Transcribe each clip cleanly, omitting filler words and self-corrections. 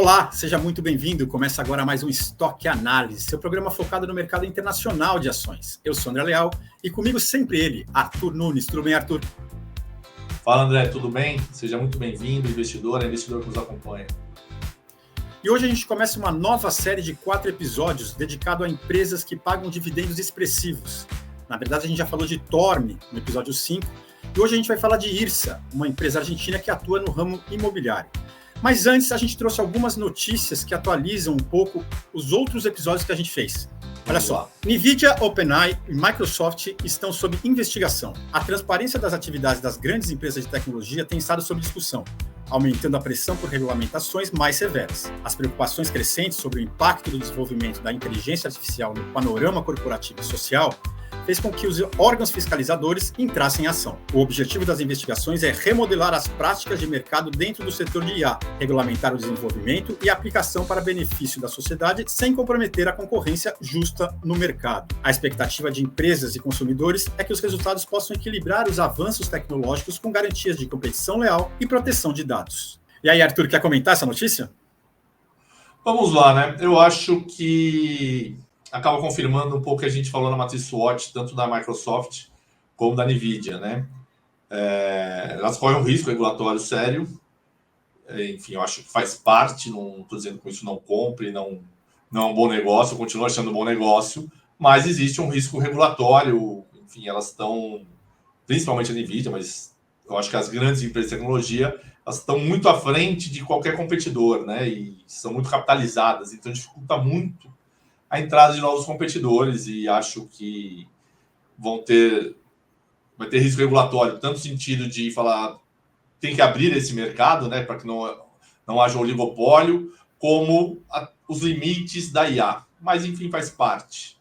Olá, seja muito bem-vindo. Começa agora mais um Stock Análise, seu programa focado no mercado internacional de ações. Eu sou André Leal e comigo sempre ele, Arthur Nunes. Tudo bem, Arthur? Fala, André, tudo bem? Seja muito bem-vindo, investidor que nos acompanha. E hoje a gente começa uma nova série de 4 episódios dedicado a empresas que pagam dividendos expressivos. Na verdade, a gente já falou de Torme no episódio 5 e hoje a gente vai falar de IRSA, uma empresa argentina que atua no ramo imobiliário. Mas antes, a gente trouxe algumas notícias que atualizam um pouco os outros episódios que a gente fez. Olha só, NVIDIA, OpenAI e Microsoft estão sob investigação. A transparência das atividades das grandes empresas de tecnologia tem estado sob discussão, aumentando a pressão por regulamentações mais severas. As preocupações crescentes sobre o impacto do desenvolvimento da inteligência artificial no panorama corporativo e social fez com que os órgãos fiscalizadores entrassem em ação. O objetivo das investigações é remodelar as práticas de mercado dentro do setor de IA, regulamentar o desenvolvimento e a aplicação para benefício da sociedade sem comprometer a concorrência justa no mercado. A expectativa de empresas e consumidores é que os resultados possam equilibrar os avanços tecnológicos com garantias de competição leal e proteção de dados. E aí, Arthur, quer comentar essa notícia? Vamos lá, né? Eu acho que acaba confirmando um pouco o que a gente falou na matriz SWOT, tanto da Microsoft como da NVIDIA, né? Elas correm um risco regulatório sério. Enfim, eu acho que faz parte, não estou dizendo que isso não compre, não é um bom negócio, eu continuo achando um bom negócio, mas existe um risco regulatório. Enfim, elas estão, principalmente a NVIDIA, mas eu acho que as grandes empresas de tecnologia, elas estão muito à frente de qualquer competidor, né? E são muito capitalizadas, então dificulta muito a entrada de novos competidores e acho que vai ter risco regulatório, tanto no sentido de falar tem que abrir esse mercado, né, para que não haja oligopólio, como os limites da IA. Mas, enfim, faz parte.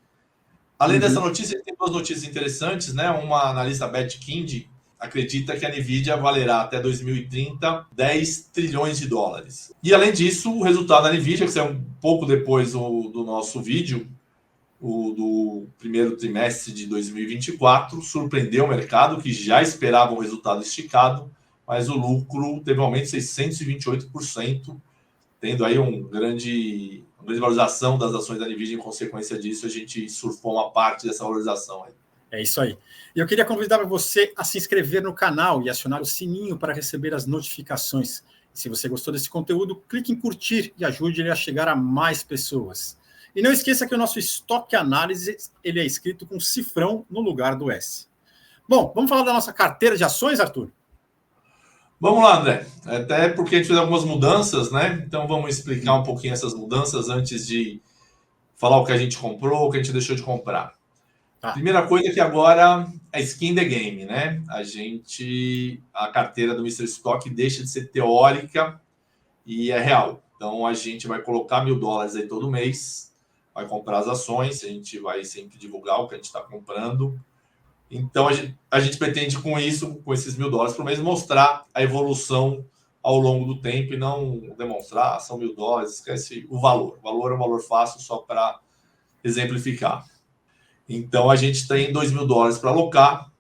Além dessa notícia, tem duas notícias interessantes, né? Uma analista, Beth Kind, acredita que a NVIDIA valerá até 2030 10 trilhões de dólares. E, além disso, o resultado da NVIDIA, que saiu um pouco depois do nosso vídeo, do primeiro trimestre de 2024, surpreendeu o mercado, que já esperava um resultado esticado, mas o lucro teve um aumento de 628%, tendo aí uma grande valorização das ações da NVIDIA. Em consequência disso, a gente surfou uma parte dessa valorização aí. É isso aí. E eu queria convidar você a se inscrever no canal e acionar o sininho para receber as notificações. Se você gostou desse conteúdo, clique em curtir e ajude ele a chegar a mais pessoas. E não esqueça que o nosso Stock Análise ele é escrito com cifrão no lugar do S. Bom, vamos falar da nossa carteira de ações, Arthur? Vamos lá, André. Até porque a gente fez algumas mudanças, né? Então vamos explicar um pouquinho essas mudanças antes de falar o que a gente comprou, o que a gente deixou de comprar. Primeira coisa é que agora é skin the game, né? A carteira do Mr. Stock deixa de ser teórica e é real. Então a gente vai colocar $1.000 aí todo mês, vai comprar as ações, a gente vai sempre divulgar o que a gente está comprando. Então a gente pretende com isso, com esses $1.000 por mês, mostrar a evolução ao longo do tempo e não demonstrar, são $1.000, esquece o valor. O valor é um valor fácil só para exemplificar. Então, a gente tem $2.000 para alocar,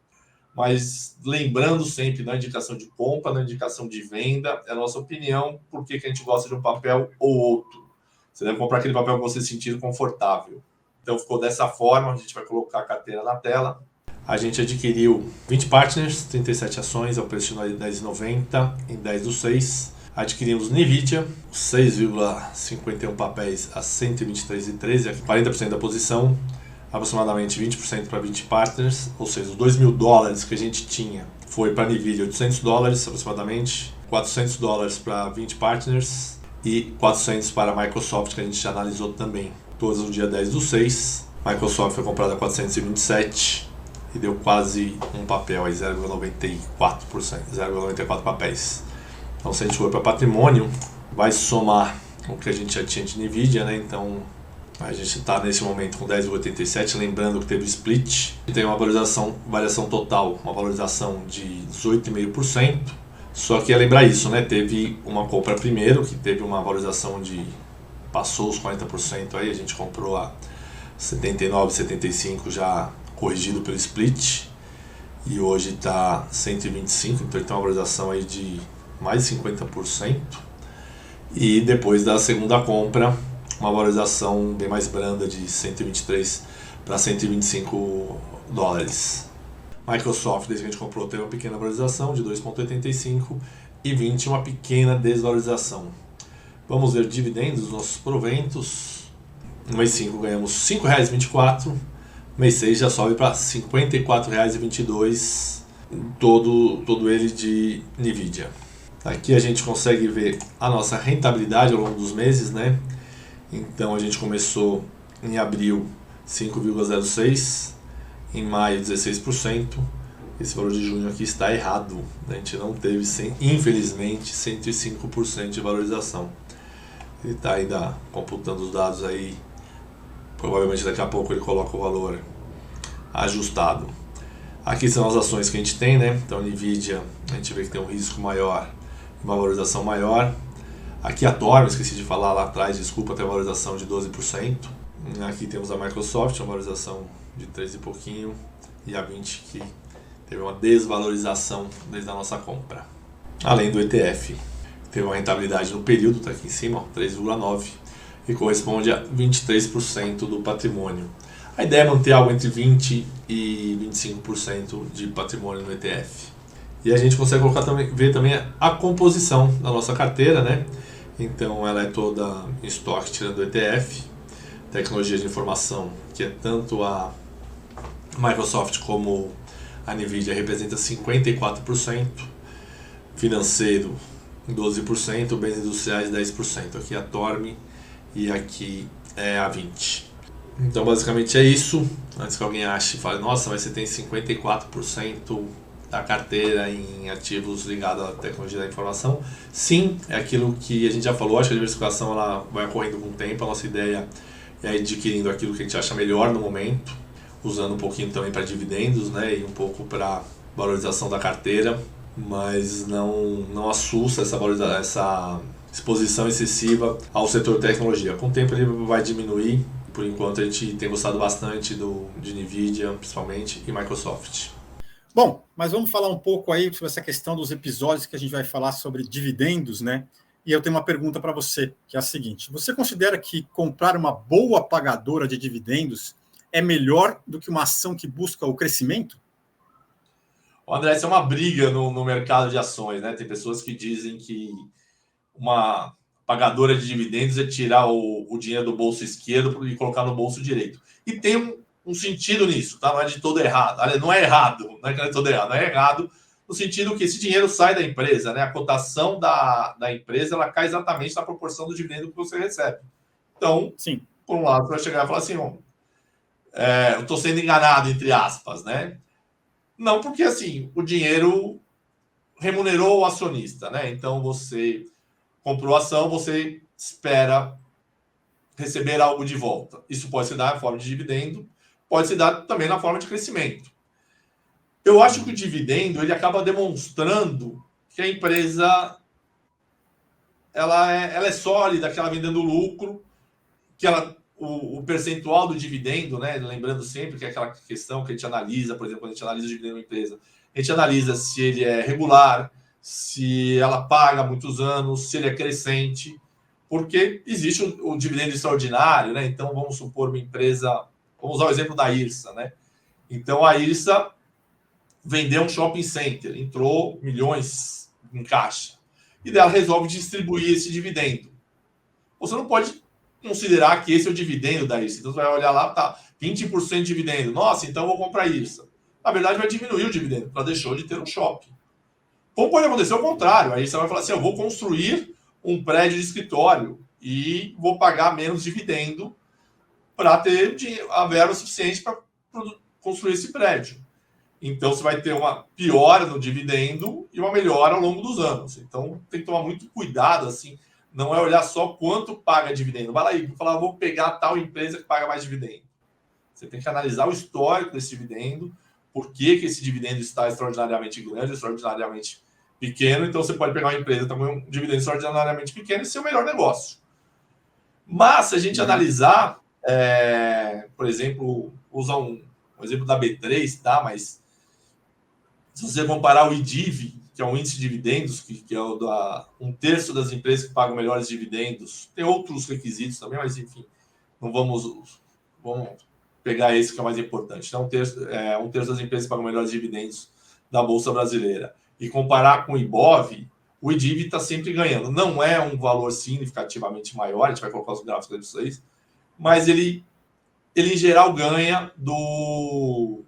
mas lembrando sempre na indicação de compra, na indicação de venda, é a nossa opinião, porque que a gente gosta de um papel ou outro. Você deve comprar aquele papel que você se sentir confortável. Então, ficou dessa forma, a gente vai colocar a carteira na tela. A gente adquiriu 20 partners, 37 ações, ao preço de R$10,90, em 10/6. Adquirimos NVIDIA, 6,51 papéis a R$123,13, 40% da posição, aproximadamente 20% para 20 partners, ou seja, os $2.000 que a gente tinha foi para a NVIDIA, $800 aproximadamente, $400 para 20 partners e 400 para a Microsoft, que a gente já analisou também. Todas no dia 10/6, Microsoft foi comprada a 427 e deu quase um papel, aí 0,94%, 0,94 papéis. Então, se a gente for para patrimônio, vai somar o que a gente já tinha de NVIDIA, né? Então, a gente está nesse momento com 10,87, lembrando que teve split. E tem uma variação total, uma valorização de 18,5%. Só que é lembrar isso, né? Teve uma compra primeiro, que teve uma valorização passou os 40%, aí a gente comprou a 79,75 já corrigido pelo split. E hoje está 125, então ele tem uma valorização aí de mais de 50%. E depois da segunda compra, uma valorização bem mais branda de 123 para 125 dólares. Microsoft, desde que a gente comprou, teve uma pequena valorização de 2,85 e 20 uma pequena desvalorização. Vamos ver dividendos dos nossos proventos. No mês 5 ganhamos R$ 5,24, no mês 6 já sobe para R$ 54,22, todo ele de NVIDIA. Aqui a gente consegue ver a nossa rentabilidade ao longo dos meses, né? Então a gente começou em abril 5,06%, em maio 16%. Esse valor de junho aqui está errado, a gente não teve, infelizmente, 105% de valorização. Ele está ainda computando os dados aí, provavelmente daqui a pouco ele coloca o valor ajustado. Aqui são as ações que a gente tem, né? Então NVIDIA, a gente vê que tem um risco maior, uma valorização maior. Aqui a Torme, esqueci de falar lá atrás, desculpa, tem uma valorização de 12%. Aqui temos a Microsoft, uma valorização de 13 e pouquinho, e a 20 que teve uma desvalorização desde a nossa compra. Além do ETF, teve uma rentabilidade no período, está aqui em cima, 3,9%, e corresponde a 23% do patrimônio. A ideia é manter algo entre 20% e 25% de patrimônio no ETF. E a gente consegue ver também a composição da nossa carteira, né? Então ela é toda em estoque tirando o ETF, tecnologia de informação, que é tanto a Microsoft como a NVIDIA representa 54%, financeiro 12%, bens industriais 10%, aqui a Torme e aqui é a 20%. Então basicamente é isso. Antes que alguém ache e fale, nossa, mas você tem 54% da carteira em ativos ligados à tecnologia da informação. Sim, é aquilo que a gente já falou, acho que a diversificação ela vai ocorrendo com o tempo, a nossa ideia é adquirindo aquilo que a gente acha melhor no momento, usando um pouquinho também para dividendos, né, e um pouco para valorização da carteira, mas não assusta essa exposição excessiva ao setor de tecnologia. Com o tempo ele vai diminuir. Por enquanto a gente tem gostado bastante de NVIDIA, principalmente, e Microsoft. Bom, mas vamos falar um pouco aí sobre essa questão dos episódios que a gente vai falar sobre dividendos, né? E eu tenho uma pergunta para você, que é a seguinte: você considera que comprar uma boa pagadora de dividendos é melhor do que uma ação que busca o crescimento? André, isso é uma briga no mercado de ações, né? Tem pessoas que dizem que uma pagadora de dividendos é tirar o dinheiro do bolso esquerdo e colocar no bolso direito. E tem um sentido nisso, tá? Não é de todo errado. Não é errado, não é que é de todo errado, não é errado no sentido que esse dinheiro sai da empresa, né? A cotação da empresa ela cai exatamente na proporção do dividendo que você recebe. Então, sim, por um lado, você vai chegar e falar assim, ó, eu estou sendo enganado, entre aspas, né? Não, porque assim, o dinheiro remunerou o acionista, né? Então você comprou a ação, você espera receber algo de volta. Isso pode se dar na forma de dividendo, pode se dar também na forma de crescimento. Eu acho que o dividendo ele acaba demonstrando que a empresa ela é sólida, que ela vem dando lucro, que o percentual do dividendo, né? Lembrando sempre que é aquela questão que a gente analisa, por exemplo, quando a gente analisa o dividendo da empresa, a gente analisa se ele é regular, se ela paga há muitos anos, se ele é crescente, porque existe o dividendo extraordinário, né? Então, vamos supor uma empresa, vamos usar o exemplo da IRSA, né? Então, a IRSA vendeu um shopping center, entrou milhões em caixa, e dela resolve distribuir esse dividendo. Você não pode considerar que esse é o dividendo da IRSA. Então, você vai olhar lá, tá, 20% de dividendo. Nossa, então eu vou comprar IRSA. Na verdade, vai diminuir o dividendo, porque ela deixou de ter um shopping. Como pode acontecer o contrário? Aí você vai falar assim, eu vou construir um prédio de escritório e vou pagar menos dividendo para ter a verba suficiente para construir esse prédio. Então, você vai ter uma piora no dividendo e uma melhora ao longo dos anos. Então, tem que tomar muito cuidado, assim, não é olhar só quanto paga dividendo. Vai lá e falar, vou pegar tal empresa que paga mais dividendo. Você tem que analisar o histórico desse dividendo, por que esse dividendo está extraordinariamente grande, extraordinariamente pequeno. Então, você pode pegar uma empresa com um dividendo extraordinariamente pequeno e ser o melhor negócio. Mas, se a gente analisar, por exemplo, usar um exemplo da B3, tá? Mas se você comparar o IDIV, que é um índice de dividendos, que é um terço das empresas que pagam melhores dividendos. Tem outros requisitos também, mas enfim, não vamos pegar esse que é o mais importante. Então, um terço das empresas que pagam melhores dividendos da Bolsa Brasileira. E comparar com o IBOV, o IDIV está sempre ganhando. Não é um valor significativamente maior, a gente vai colocar os gráficos para vocês, mas ele em geral ganha do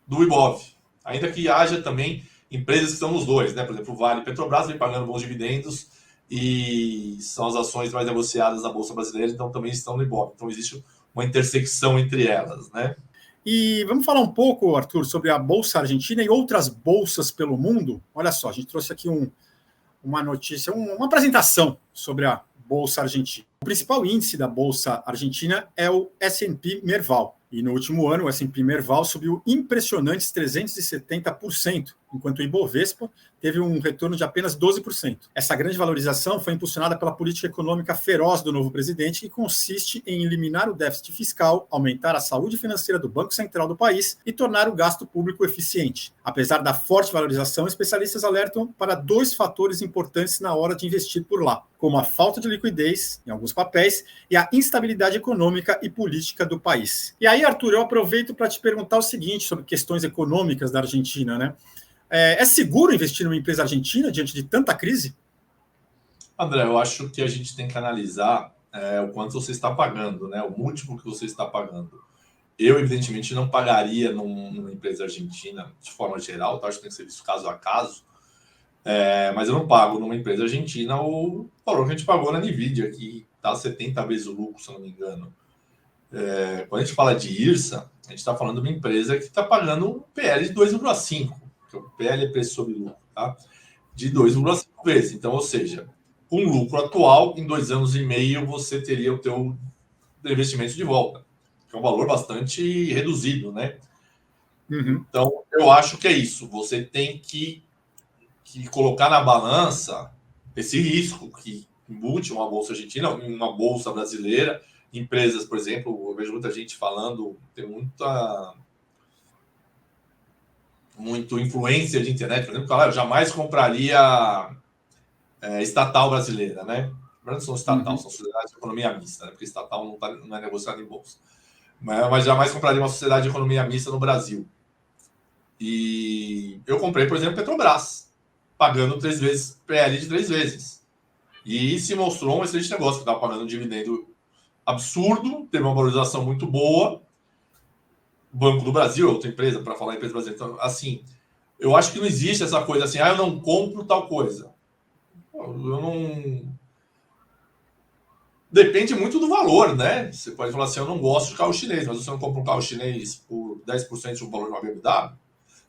IBOV. Ainda que haja também empresas que estão nos dois, né? Por exemplo, o Vale e Petrobras vem pagando bons dividendos e são as ações mais negociadas da Bolsa Brasileira, então também estão no IBOV. Então existe uma intersecção entre elas, né? E vamos falar um pouco, Arthur, sobre a Bolsa Argentina e outras bolsas pelo mundo. Olha só, a gente trouxe aqui uma notícia, uma apresentação sobre a Bolsa Argentina. O principal índice da Bolsa Argentina é o S&P Merval. E no último ano, o S&P Merval subiu impressionantes 370%, enquanto o Ibovespa teve um retorno de apenas 12%. Essa grande valorização foi impulsionada pela política econômica feroz do novo presidente, que consiste em eliminar o déficit fiscal, aumentar a saúde financeira do Banco Central do país e tornar o gasto público eficiente. Apesar da forte valorização, especialistas alertam para 2 fatores importantes na hora de investir por lá, como a falta de liquidez em alguns papéis e a instabilidade econômica e política do país. E aí, Arthur, eu aproveito para te perguntar o seguinte sobre questões econômicas da Argentina, né? É seguro investir numa empresa argentina diante de tanta crise? André, eu acho que a gente tem que analisar o quanto você está pagando, né? O múltiplo que você está pagando. Eu, evidentemente, não pagaria numa empresa argentina de forma geral, tá? Acho que tem que ser visto caso a caso. Mas eu não pago numa empresa argentina o valor que a gente pagou na Nvidia, que está 70 vezes o lucro, se eu não me engano. Quando a gente fala de IRSA, a gente está falando de uma empresa que está pagando um PL de 2,5, que o PL é preço sobre lucro, tá? De 2,5 vezes. Então, ou seja, com o lucro atual, em 2 anos e meio, você teria o teu investimento de volta, que é um valor bastante reduzido, né? Uhum. Então, eu acho que é isso. Você tem que colocar na balança esse risco que embute uma bolsa argentina, uma bolsa brasileira, empresas, por exemplo, eu vejo muita gente falando, tem muito influência de internet, por exemplo, que eu jamais compraria estatal brasileira, né? Não são estatal, são sociedades de economia mista, né? Porque estatal não é negociado em bolsa. Mas jamais compraria uma sociedade de economia mista no Brasil. E eu comprei, por exemplo, Petrobras, pagando 3 vezes PL de 3 vezes. E se mostrou um excelente negócio, que estava pagando um dividendo absurdo, teve uma valorização muito boa. O Banco do Brasil, outra empresa, para falar em empresa brasileira. Então, assim, eu acho que não existe essa coisa assim, eu não compro tal coisa. Eu não... Depende muito do valor, né? Você pode falar assim, eu não gosto de carro chinês, mas você não compra um carro chinês por 10% do valor de uma BMW,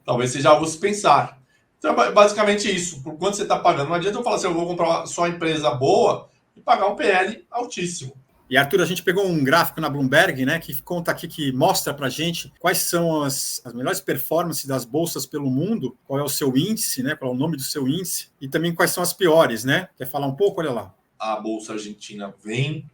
talvez seja algo a se pensar. Então, é basicamente isso. Por quanto você está pagando? Não adianta eu falar assim, eu vou comprar só empresa boa e pagar um PL altíssimo. E, Arthur, a gente pegou um gráfico na Bloomberg, né, que conta aqui, que mostra para a gente quais são as melhores performances das bolsas pelo mundo, qual é o seu índice, né, qual é o nome do seu índice, e também quais são as piores, né? Quer falar um pouco? Olha lá. A Bolsa Argentina vem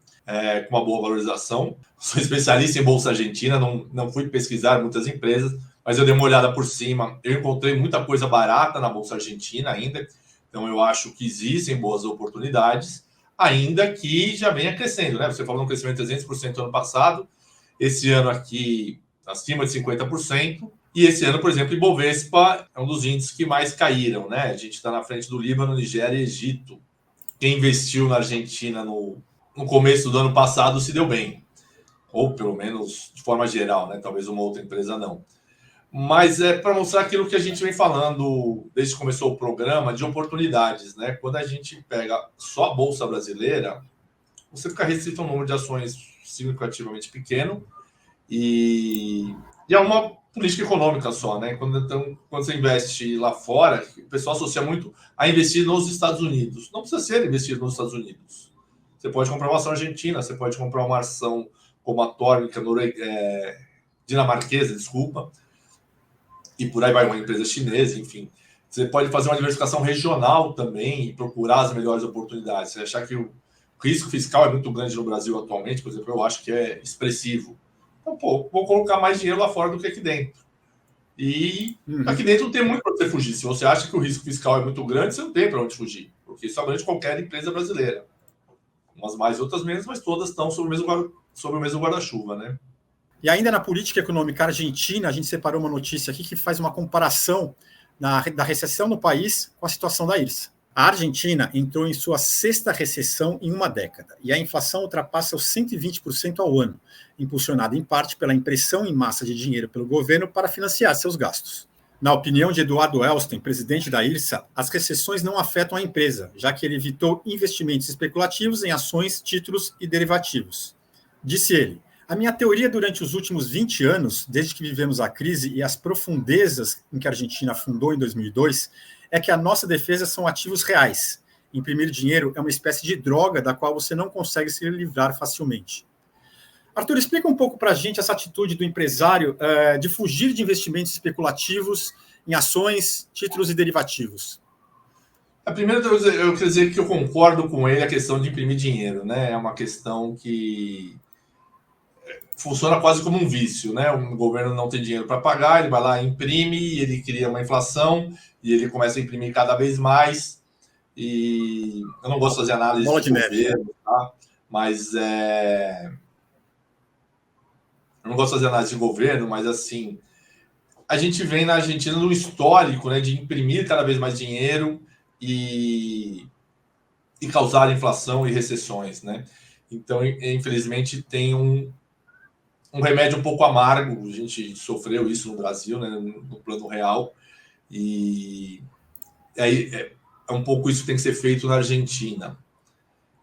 com uma boa valorização. Sou especialista em Bolsa Argentina, não fui pesquisar muitas empresas, mas eu dei uma olhada por cima. Eu encontrei muita coisa barata na Bolsa Argentina ainda, então eu acho que existem boas oportunidades, ainda que já venha crescendo, né? Você falou um crescimento de 300% no ano passado, esse ano aqui acima de 50%, e esse ano, por exemplo, Ibovespa é um dos índices que mais caíram, né? A gente está na frente do Líbano, Nigéria e Egito. Quem investiu na Argentina no começo do ano passado se deu bem, ou pelo menos de forma geral, né? Talvez uma outra empresa não. Mas é para mostrar aquilo que a gente vem falando desde que começou o programa, de oportunidades, né? Quando a gente pega só a Bolsa Brasileira, você fica restrito a um número de ações significativamente pequeno e é uma política econômica só, né? Quando você investe lá fora, o pessoal associa muito a investir nos Estados Unidos. Não precisa ser investido nos Estados Unidos. Você pode comprar uma ação argentina, você pode comprar uma ação como a tórmica dinamarquesa, desculpa, e por aí vai, uma empresa chinesa, enfim. Você pode fazer uma diversificação regional também e procurar as melhores oportunidades. Você achar que o risco fiscal é muito grande no Brasil atualmente, por exemplo, eu acho que é expressivo. Então, vou colocar mais dinheiro lá fora do que aqui dentro. E aqui dentro não tem muito para você fugir. Se você acha que o risco fiscal é muito grande, você não tem para onde fugir, porque isso abrange qualquer empresa brasileira. Umas mais, outras menos, mas todas estão sob o mesmo guarda-chuva, né? E ainda na política econômica argentina, a gente separou uma notícia aqui que faz uma comparação da recessão no país com a situação da IRSA. A Argentina entrou em sua sexta recessão em uma década, e a inflação ultrapassa os 120% ao ano, impulsionada em parte pela impressão em massa de dinheiro pelo governo para financiar seus gastos. Na opinião de Eduardo Elsten, presidente da IRSA, as recessões não afetam a empresa, já que ele evitou investimentos especulativos em ações, títulos e derivativos. Disse ele: a minha teoria durante os últimos 20 anos, desde que vivemos a crise e as profundezas em que a Argentina afundou em 2002, é que a nossa defesa são ativos reais. Imprimir dinheiro é uma espécie de droga da qual você não consegue se livrar facilmente. Arthur, explica um pouco para a gente essa atitude do empresário de fugir de investimentos especulativos em ações, títulos e derivativos. A primeira coisa, eu quero dizer que eu concordo com ele a questão de imprimir dinheiro, né? É uma questão que funciona quase como um vício, né? O governo não tem dinheiro para pagar, ele vai lá, imprime, ele cria uma inflação e ele começa a imprimir cada vez mais. E eu não gosto de fazer análise de governo, tá? Mas eu não gosto de fazer análise de governo, mas assim, a gente vem na Argentina no histórico, né, de imprimir cada vez mais dinheiro e causar inflação e recessões, né? Então, infelizmente, tem um remédio um pouco amargo. A gente sofreu isso no Brasil, né, no plano real, e aí é um pouco isso que tem que ser feito na Argentina.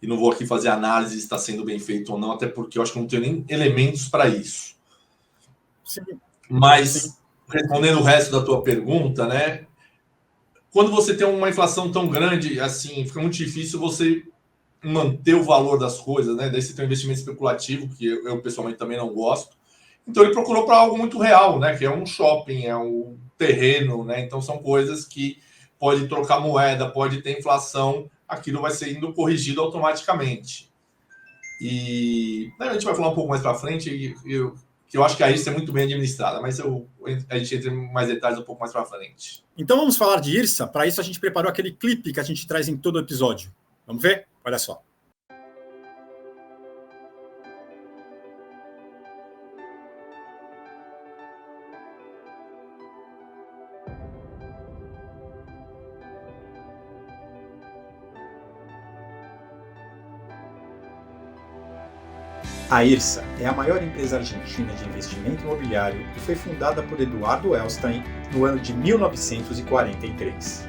E não vou aqui fazer análise se está sendo bem feito ou não, até porque eu acho que não tenho nem elementos para isso. Sim. Mas, respondendo o resto da tua pergunta, né, quando você tem uma inflação tão grande, assim, fica muito difícil você manter o valor das coisas, né? Daí você tem um investimento especulativo, que eu pessoalmente também não gosto. Então ele procurou para algo muito real, né? Que é um shopping, é um terreno, né? Então são coisas que pode trocar moeda, pode ter inflação, aquilo vai sendo corrigido automaticamente. E a gente vai falar um pouco mais para frente, que eu acho que a IRSA é muito bem administrada, mas a gente entra em mais detalhes um pouco mais para frente. Então vamos falar de IRSA. Para isso a gente preparou aquele clipe que a gente traz em todo episódio. Vamos ver? Olha só. A IRSA é a maior empresa argentina de investimento imobiliário e foi fundada por Eduardo Elsten no ano de 1943.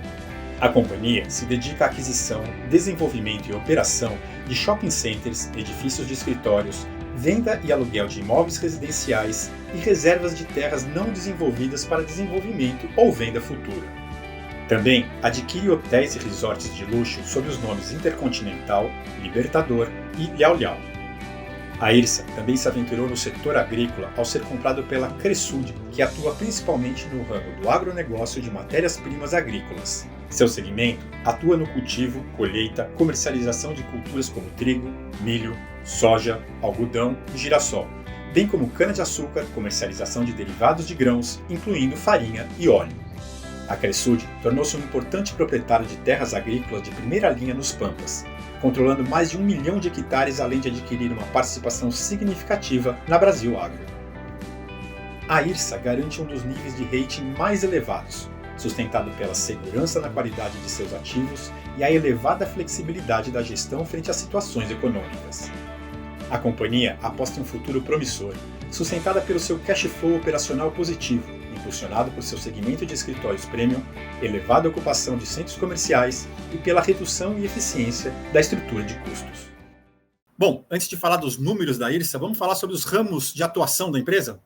A companhia se dedica à aquisição, desenvolvimento e operação de shopping centers, edifícios de escritórios, venda e aluguel de imóveis residenciais e reservas de terras não desenvolvidas para desenvolvimento ou venda futura. Também adquire hotéis e resorts de luxo sob os nomes Intercontinental, Libertador e Liao Liao. A IRSA também se aventurou no setor agrícola ao ser comprado pela Cresud, que atua principalmente no ramo do agronegócio de matérias-primas agrícolas. Seu segmento atua no cultivo, colheita, comercialização de culturas como trigo, milho, soja, algodão e girassol, bem como cana-de-açúcar, comercialização de derivados de grãos, incluindo farinha e óleo. A Cresud tornou-se um importante proprietário de terras agrícolas de primeira linha nos Pampas, controlando mais de 1 milhão de hectares, além de adquirir uma participação significativa na Brasil Agro. A IRSA garante um dos níveis de rating mais elevados, sustentado pela segurança na qualidade de seus ativos e a elevada flexibilidade da gestão frente às situações econômicas. A companhia aposta em um futuro promissor, sustentada pelo seu cash flow operacional positivo, impulsionado por seu segmento de escritórios premium, elevada ocupação de centros comerciais e pela redução e eficiência da estrutura de custos. Bom, antes de falar dos números da IRSA, vamos falar sobre os ramos de atuação da empresa?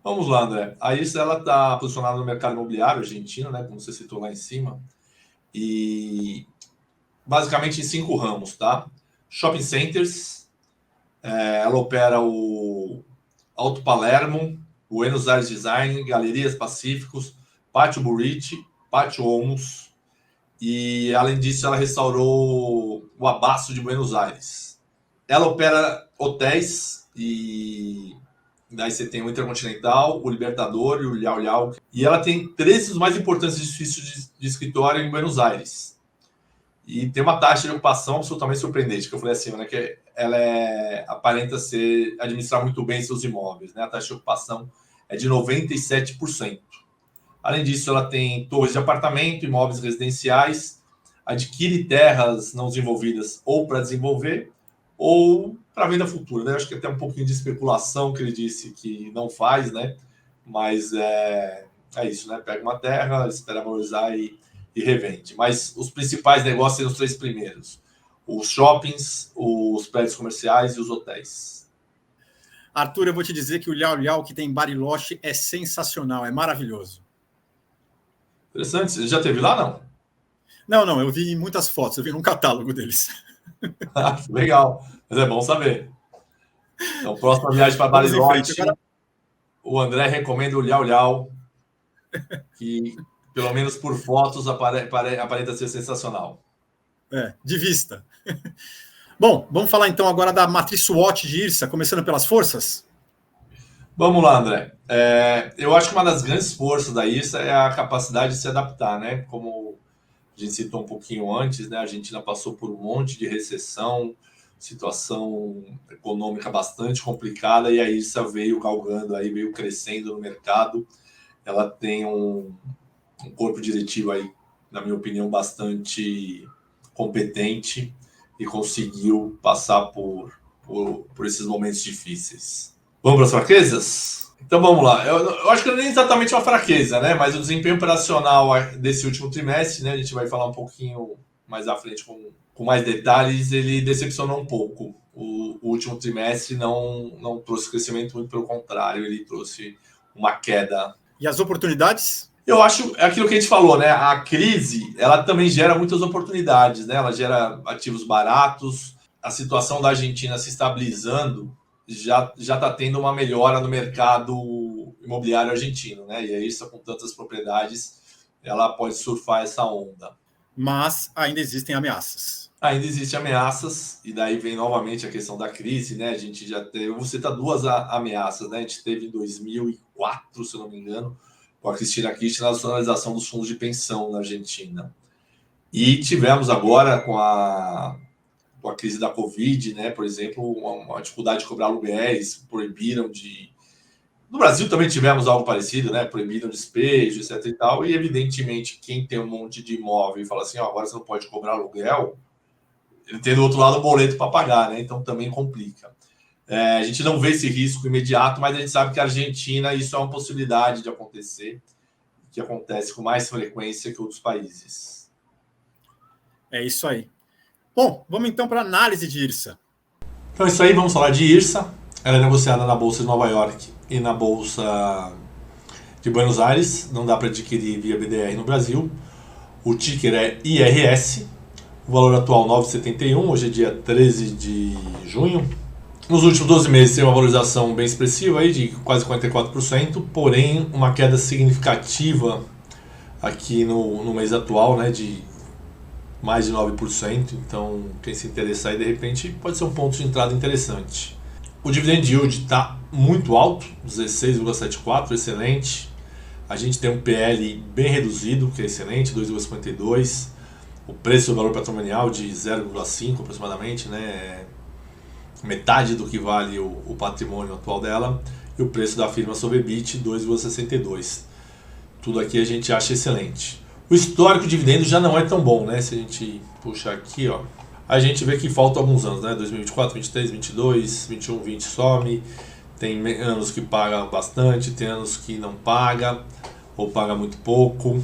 Vamos lá, André. A IRSA está posicionada no mercado imobiliário argentino, né, como você citou lá em cima, e basicamente em 5 ramos, tá? Shopping centers, ela opera o Alto Palermo, Buenos Aires Design, Galerias Pacíficos, Pátio Burriti, Pátio Olmos, e além disso ela restaurou o Abasto de Buenos Aires. Ela opera hotéis e Daí você tem o Intercontinental, o Libertador e o Liao Liao. E ela tem 13 dos mais importantes edifícios de escritório em Buenos Aires. E tem uma taxa de ocupação absolutamente surpreendente, que eu falei assim, né, que ela aparenta administrar muito bem seus imóveis, né? A taxa de ocupação é de 97%. Além disso, ela tem torres de apartamento, imóveis residenciais, adquire terras não desenvolvidas ou para desenvolver ou para venda futura, né? Acho que até um pouquinho de especulação que ele disse que não faz, né? Mas é isso, né? Pega uma terra, espera valorizar e revende. Mas os principais negócios são os 3 primeiros: os shoppings, os prédios comerciais e os hotéis. Arthur, eu vou te dizer que o Liao Liao que tem em Bariloche é sensacional, é maravilhoso. Interessante. Você já esteve lá, não? Não, eu vi muitas fotos, eu vi num catálogo deles. Legal, mas é bom saber. Então, próxima viagem para Bariloche, agora... o André recomenda o Liao Liao, que pelo menos por fotos aparenta ser sensacional. De vista. Bom, vamos falar então agora da matriz SWOT de IRSA, começando pelas forças? Vamos lá, André. Eu acho que uma das grandes forças da IRSA é a capacidade de se adaptar, né? Como a gente citou um pouquinho antes, né? A Argentina passou por um monte de recessão, situação econômica bastante complicada, e a IRSA veio galgando, aí, veio crescendo no mercado. Ela tem um corpo diretivo aí, na minha opinião, bastante competente e conseguiu passar por esses momentos difíceis. Vamos para as fraquezas? Então vamos lá. Eu acho que não é nem exatamente uma fraqueza, né? Mas o desempenho operacional desse último trimestre, né? A gente vai falar um pouquinho mais à frente com mais detalhes, ele decepcionou um pouco. O último trimestre não trouxe crescimento, muito pelo contrário, ele trouxe uma queda. E as oportunidades? Eu acho, é aquilo que a gente falou, né? A crise, ela também gera muitas oportunidades, né? Ela gera ativos baratos, a situação da Argentina se estabilizando, já está tendo uma melhora no mercado imobiliário argentino, né? E a IRSA, com tantas propriedades, ela pode surfar essa onda. Mas ainda existem ameaças. Ainda existem ameaças, e daí vem novamente a questão da crise, né? A gente já teve, eu vou citar 2 ameaças, né? A gente teve em 2004, se eu não me engano, com a Cristina Kirchner, a nacionalização dos fundos de pensão na Argentina. E tivemos agora, com a crise da Covid, né? Por exemplo, uma dificuldade de cobrar aluguéis, proibiram de... No Brasil também tivemos algo parecido, né? Proibiram despejo, etc. e tal, e evidentemente quem tem um monte de imóvel e fala assim, agora você não pode cobrar aluguel, ele tem do outro lado um boleto para pagar, né? Então também complica. A gente não vê esse risco imediato, mas a gente sabe que a Argentina, isso é uma possibilidade de acontecer, que acontece com mais frequência que outros países. É isso aí. Bom, vamos então para a análise de IRSA. Então é isso aí, vamos falar de IRSA. Ela é negociada na Bolsa de Nova York e na Bolsa de Buenos Aires. Não dá para adquirir via BDR no Brasil. O ticker é IRS. O valor atual 9,71, hoje é dia 13 de junho. Nos últimos 12 meses tem uma valorização bem expressiva aí de quase 44%, porém uma queda significativa aqui no mês atual, né, de mais de 9%. Então quem se interessar aí de repente pode ser um ponto de entrada interessante. O dividend yield está muito alto, 16,74, excelente. A gente tem um PL bem reduzido, que é excelente, 2,52. O preço do valor patrimonial de 0,5 aproximadamente, né? Metade do que vale o patrimônio atual dela. E o preço da firma sobre EBIT, 2,62. Tudo aqui a gente acha excelente. O histórico de dividendo já não é tão bom, né? Se a gente puxar aqui, ó, a gente vê que faltam alguns anos, né? 2024, 2023, 2022, 21, 20 some. Tem anos que paga bastante, tem anos que não paga ou paga muito pouco.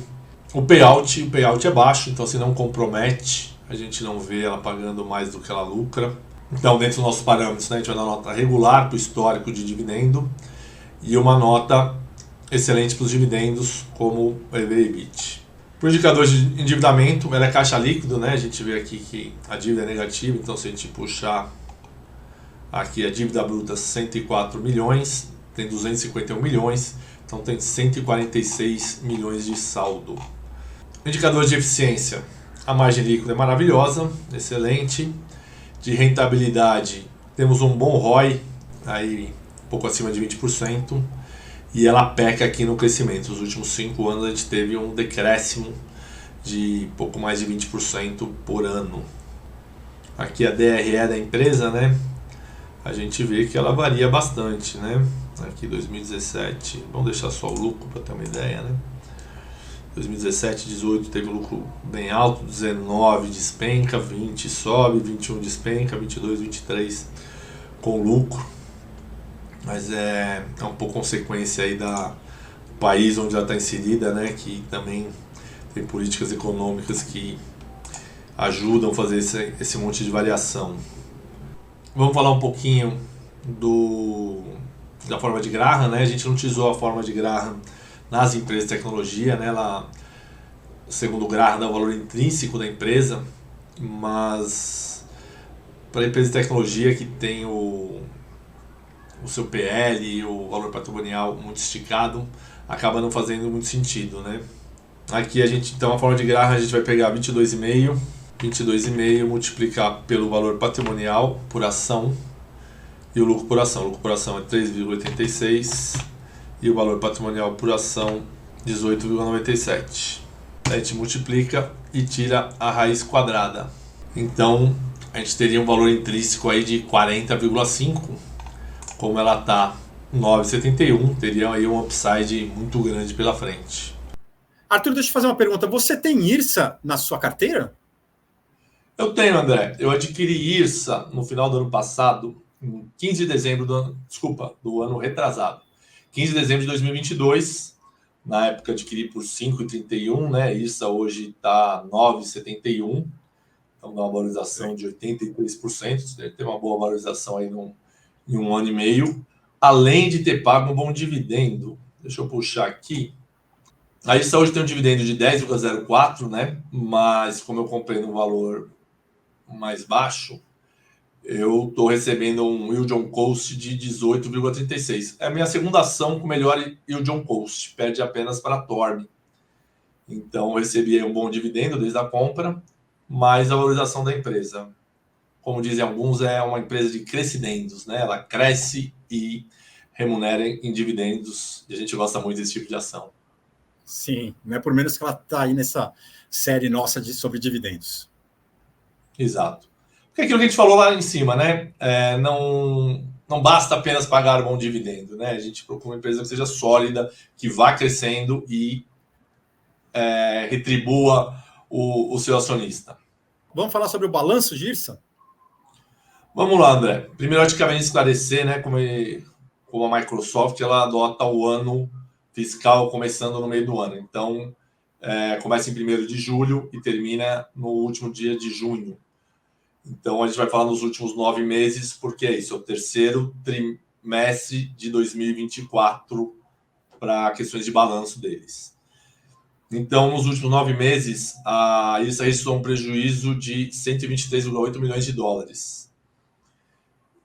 O payout é baixo, então se não compromete, a gente não vê ela pagando mais do que ela lucra. Então, dentro dos nossos parâmetros, né, a gente vai dar uma nota regular para o histórico de dividendo e uma nota excelente para os dividendos, como o EV/EBIT. Para o indicador de endividamento, ela é caixa líquido, né? A gente vê aqui que a dívida é negativa, então se a gente puxar aqui a dívida bruta 104 milhões, tem 251 milhões, então tem 146 milhões de saldo. Indicador de eficiência, a margem líquida é maravilhosa, excelente. De rentabilidade, temos um bom ROI, aí pouco acima de 20%, e ela peca aqui no crescimento. Nos últimos 5 anos a gente teve um decréscimo de pouco mais de 20% por ano. Aqui a DRE da empresa, né? A gente vê que ela varia bastante, né? Aqui 2017, vamos deixar só o lucro para ter uma ideia, né? 2017, 18 teve um lucro bem alto, 19 despenca, 20 sobe, 21 despenca, 22, 23 com lucro. Mas é um pouco consequência aí do país onde ela está inserida, né? Que também tem políticas econômicas que ajudam a fazer esse monte de variação. Vamos falar um pouquinho da forma de Graham, né? A gente não utilizou a forma de Graham nas empresas de tecnologia, né? Ela, segundo o Graham, dá o valor intrínseco da empresa, mas para a empresa de tecnologia que tem o seu PL, o valor patrimonial muito esticado, acaba não fazendo muito sentido, né? Aqui a gente, então, a forma de Graham, a gente vai pegar 22,5 multiplicar pelo valor patrimonial por ação e o lucro por ação. O lucro por ação é 3,86 e o valor patrimonial por ação 18,97. A gente multiplica e tira a raiz quadrada. Então a gente teria um valor intrínseco aí de 40,5. Como ela está 9,71, teria aí um upside muito grande pela frente. Arthur, deixa eu fazer uma pergunta. Você tem IRSA na sua carteira? Eu tenho, André. Eu adquiri IRSA no final do ano passado, em 15 de dezembro do ano retrasado. 15 de dezembro de 2022, na época adquiri por 5,31, né? IRSA hoje está 9,71, então dá uma valorização de 83%. Teve uma boa valorização aí em um ano e meio, além de ter pago um bom dividendo. Deixa eu puxar aqui. A IRSA hoje tem um dividendo de 10,04, né? Mas como eu comprei no valor mais baixo, eu estou recebendo um yield on cost de 18,36. É a minha segunda ação com melhor yield on cost, perde apenas para a Torme. Então eu recebi um bom dividendo desde a compra, mais a valorização da empresa. Como dizem alguns, é uma empresa de crescimentos, né? Ela cresce e remunera em dividendos, e a gente gosta muito desse tipo de ação. Sim, não é por menos que ela está aí nessa série nossa sobre dividendos. Exato. Porque aquilo que a gente falou lá em cima, né? Não basta apenas pagar um bom dividendo, né? A gente procura uma empresa que seja sólida, que vá crescendo e retribua o seu acionista. Vamos falar sobre o balanço de IRSA? Vamos lá, André. Primeiro, acho que cabe esclarecer, né? Como a Microsoft ela adota o ano fiscal começando no meio do ano. Então, começa em 1º de julho e termina no último dia de junho. Então, a gente vai falar nos últimos 9 meses, porque é isso, é o terceiro trimestre de 2024 para questões de balanço deles. Então, nos últimos 9 meses, a IRSA registrou um prejuízo de 123,8 milhões de dólares,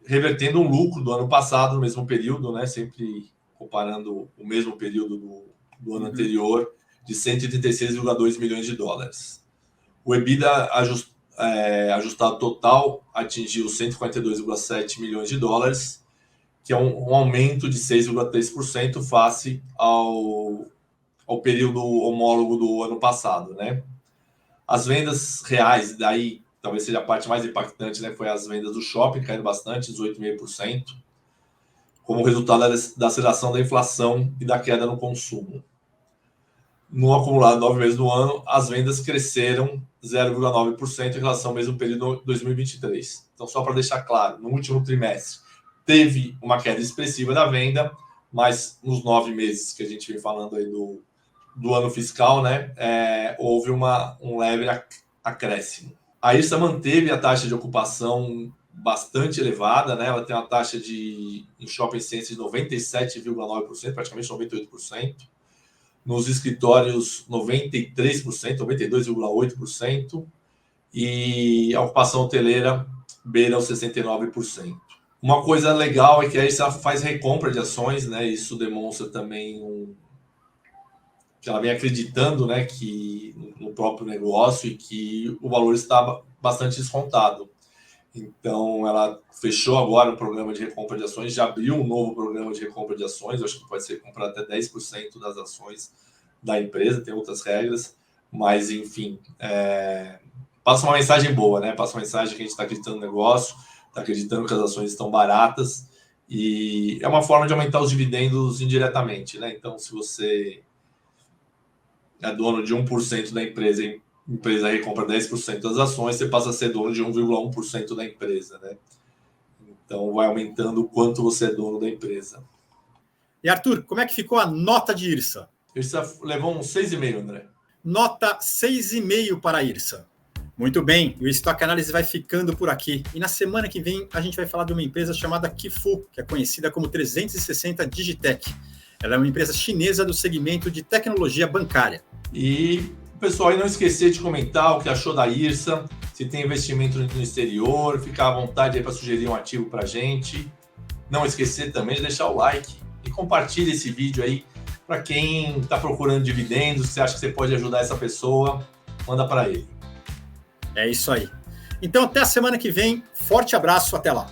revertendo um lucro do ano passado, no mesmo período, né? Sempre comparando o mesmo período do ano anterior, de 136,2 milhões de dólares. O EBITDA ajustado total atingiu 142,7 milhões de dólares, que é um aumento de 6,3% face ao período homólogo do ano passado, né? As vendas reais, daí talvez seja a parte mais impactante, né? Foi as vendas do shopping, caindo bastante, 18,5%, como resultado da aceleração da inflação e da queda no consumo. No acumulado 9 meses do ano, as vendas cresceram 0,9% em relação ao mesmo período de 2023. Então, só para deixar claro, no último trimestre teve uma queda expressiva da venda, mas nos 9 meses que a gente vem falando aí do ano fiscal, né, houve um leve acréscimo. A IRSA manteve a taxa de ocupação bastante elevada, né? Ela tem uma taxa em shopping centers de 97,9%, praticamente 98%. Nos escritórios, 93%, 92,8%. E a ocupação hoteleira beira os 69%. Uma coisa legal é que a IRSA faz recompra de ações, né? Isso demonstra também que ela vem acreditando, né, que no próprio negócio e que o valor está bastante descontado. Então, ela fechou agora um programa de recompra de ações, já abriu um novo programa de recompra de ações, eu acho que pode ser comprar até 10% das ações da empresa, tem outras regras, mas, enfim, passa uma mensagem boa, né? Passa uma mensagem que a gente está acreditando no negócio, está acreditando que as ações estão baratas, e é uma forma de aumentar os dividendos indiretamente, né? Então, se você é dono de 1% da empresa e a empresa recompra 10% das ações, você passa a ser dono de 1,1% da empresa, né? Então, vai aumentando o quanto você é dono da empresa. E, Arthur, como é que ficou a nota de IRSA? IRSA levou um 6,5, André. Nota 6,5 para a IRSA. Muito bem, o Stock Analysis vai ficando por aqui. E na semana que vem, a gente vai falar de uma empresa chamada Qifu, que é conhecida como 360 Digitech. Ela é uma empresa chinesa do segmento de tecnologia bancária. E, pessoal, aí não esquecer de comentar o que achou da IRSA, se tem investimento no exterior, ficar à vontade aí para sugerir um ativo para a gente. Não esquecer também de deixar o like e compartilhe esse vídeo aí para quem está procurando dividendos, se acha que você pode ajudar essa pessoa, manda para ele. É isso aí. Então, até a semana que vem. Forte abraço, até lá.